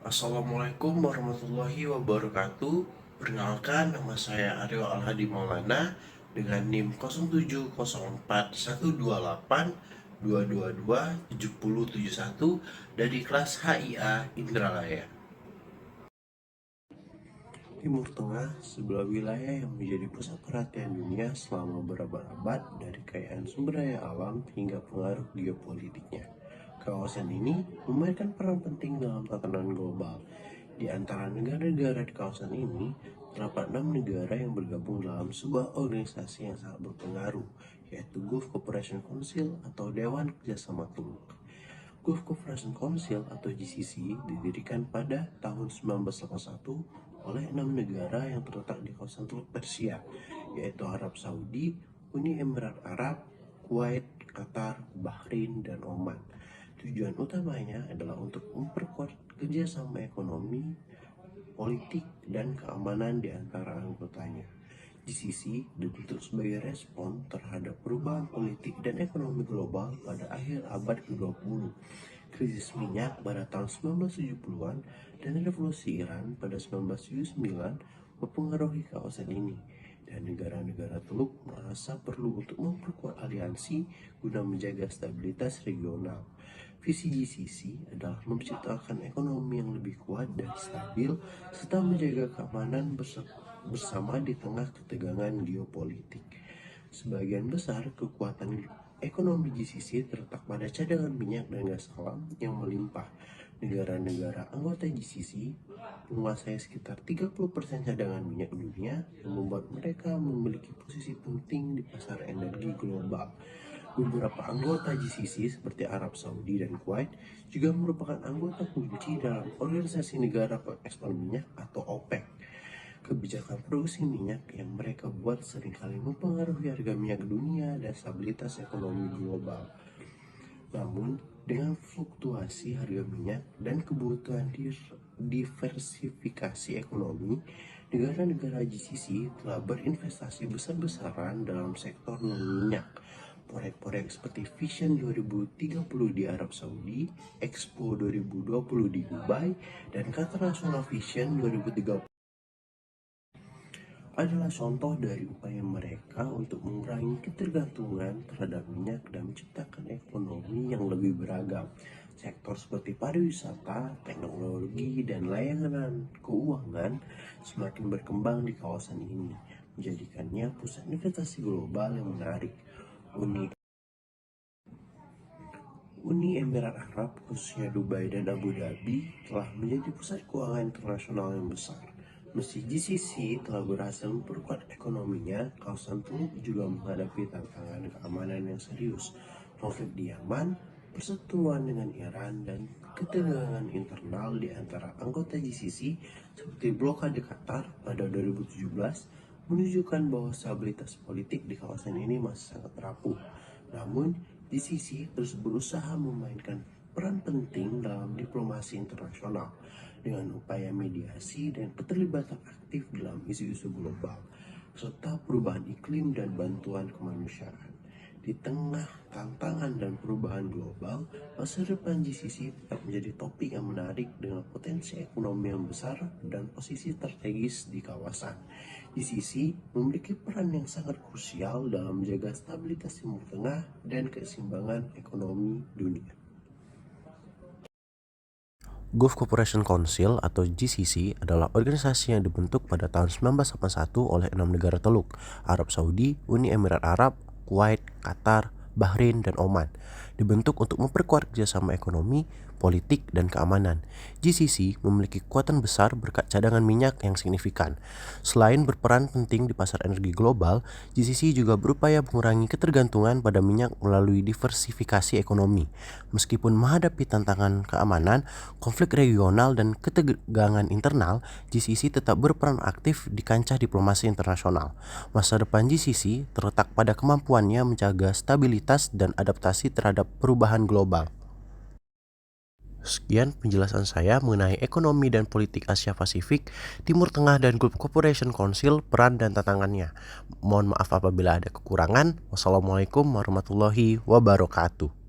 Assalamualaikum warahmatullahi wabarakatuh. Perkenalkan, nama saya Aryo Alhadi Maulana dengan NIM 07041282227071 dari kelas HIA Indralaya. Timur Tengah, sebuah wilayah yang menjadi pusat perhatian dunia selama berabad-abad, dari kekayaan sumber daya alam hingga pengaruh geopolitiknya. Kawasan ini memainkan peran penting dalam tatanan global. Di antara negara-negara di kawasan ini, terdapat 6 negara yang bergabung dalam sebuah organisasi yang sangat berpengaruh, yaitu Gulf Cooperation Council atau Dewan Kerjasama Teluk. Gulf Cooperation Council atau GCC didirikan pada tahun 1981 oleh 6 negara yang terletak di kawasan Teluk Persia, yaitu Arab Saudi, Uni Emirat Arab, Kuwait, Qatar, Bahrain, dan Oman. Tujuan utamanya adalah untuk memperkuat kerjasama ekonomi, politik, dan keamanan di antara anggotanya. GCC dibentuk sebagai respon terhadap perubahan politik dan ekonomi global pada akhir abad ke-20, krisis minyak pada tahun 1970-an, dan revolusi Iran pada 1979 mempengaruhi kawasan ini, dan negara-negara Teluk merasa perlu untuk memperkuat aliansi guna menjaga stabilitas regional. Visi GCC adalah menciptakan ekonomi yang lebih kuat dan stabil serta menjaga keamanan bersama di tengah ketegangan geopolitik. Sebagian besar kekuatan ekonomi GCC terletak pada cadangan minyak dan gas alam yang melimpah. Negara-negara anggota GCC menguasai sekitar 30% cadangan minyak dunia, yang membuat mereka memiliki posisi penting di pasar energi global. Beberapa anggota GCC seperti Arab Saudi dan Kuwait juga merupakan anggota kunci dalam Organisasi Negara Pengekspor Minyak atau OPEC. Kebijakan produksi minyak yang mereka buat seringkali mempengaruhi harga minyak dunia dan stabilitas ekonomi global. Namun, dengan fluktuasi harga minyak dan kebutuhan diversifikasi ekonomi, negara-negara GCC telah berinvestasi besar-besaran dalam sektor non-minyak. Proyek-proyek seperti Vision 2030 di Arab Saudi, Expo 2020 di Dubai, dan Qatar National Vision 2030 adalah contoh dari upaya mereka untuk mengurangi ketergantungan terhadap minyak dan menciptakan ekonomi yang lebih beragam. Sektor seperti pariwisata, teknologi, dan layanan keuangan semakin berkembang di kawasan ini, menjadikannya pusat investasi global yang menarik. Uni Emirat Arab, khususnya Dubai dan Abu Dhabi, telah menjadi pusat keuangan internasional yang besar. Meski GCC telah berhasil memperkuat ekonominya, kawasan Teluk juga menghadapi tantangan keamanan yang serius. Konflik di Yaman, perseteruan dengan Iran, dan ketegangan internal di antara anggota GCC seperti blokade Qatar pada 2017 menunjukkan bahwa stabilitas politik di kawasan ini masih sangat rapuh. Namun, GCC terus berusaha memainkan peran penting dalam diplomasi internasional dengan upaya mediasi dan keterlibatan aktif dalam isu-isu global, serta perubahan iklim dan bantuan kemanusiaan. Di tengah tantangan dan perubahan global, masa depan GCC tetap menjadi topik yang menarik dengan potensi ekonomi yang besar dan posisi strategis di kawasan. GCC memiliki peran yang sangat krusial dalam menjaga stabilitas Timur Tengah dan keseimbangan ekonomi dunia. Gulf Cooperation Council atau GCC adalah organisasi yang dibentuk pada tahun 1981 oleh 6 negara Teluk, Arab Saudi, Uni Emirat Arab, Kuwait, Qatar, Bahrain, dan Oman. Dibentuk untuk memperkuat kerjasama ekonomi, politik, dan keamanan. GCC memiliki kekuatan besar berkat cadangan minyak yang signifikan. Selain berperan penting di pasar energi global, GCC juga berupaya mengurangi ketergantungan pada minyak melalui diversifikasi ekonomi. Meskipun menghadapi tantangan keamanan, konflik regional, dan ketegangan internal, GCC tetap berperan aktif di kancah diplomasi internasional. Masa depan GCC terletak pada kemampuannya menjaga stabilitas dan adaptasi terhadap perubahan global. Sekian penjelasan saya mengenai ekonomi dan politik Asia Pasifik, Timur Tengah, dan Gulf Cooperation Council, peran dan tantangannya. Mohon maaf apabila ada kekurangan. Wassalamualaikum warahmatullahi wabarakatuh.